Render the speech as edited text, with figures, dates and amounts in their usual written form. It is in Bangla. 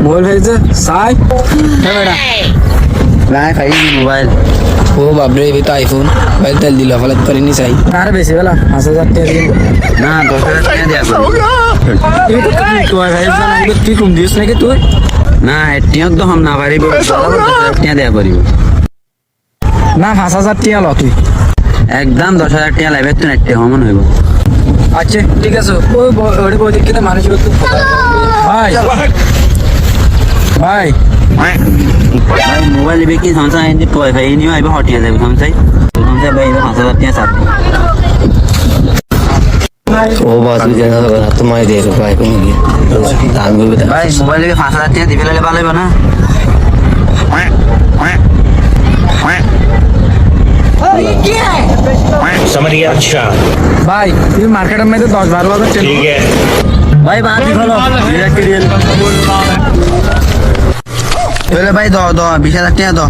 মোবাইল খাইছে সাই নাই খাই মোবাইল ও বাপরে এই তো আইফোন মোবাইল তেল দিল ফলে করিনি চাই আর বেশি বেলা 5000 টাকা দিন না 10,000 টাকা দেয়া করবো তুই তো কি কয় ভাই জানা তুই কম দিস নাকি তুই না এটিও তো হম না পারিব 10,000 টাকা দেয়া করিব না 5000 টাকা ল তুই একদম 10,000 টাকা লাগবে তো নেটে হমন হইব আচ্ছা ঠিক আছে ওই ওরে বই দেখতে মানুষ একটু ভাই ভাই ভাই মোবাইল বিকি সমস্যা এনে পয় ভাই নিও আইব হটিয়া যাবে সমস্যা ভাই 5,000 টাকা সাথে ও বাজু জানা না তোমায় দিয়ে ভাই কোন দাম করবে ভাই মোবাইলে 5,000 টাকা দিবে লালে ভালো হইব না Somebody got shot. ভাই তুই মার্কেটের মধ্যে 10-12 হাজার ठीक है. ভাই বাকি ভালো তাহলে ভাই 20,000 টাকা দাও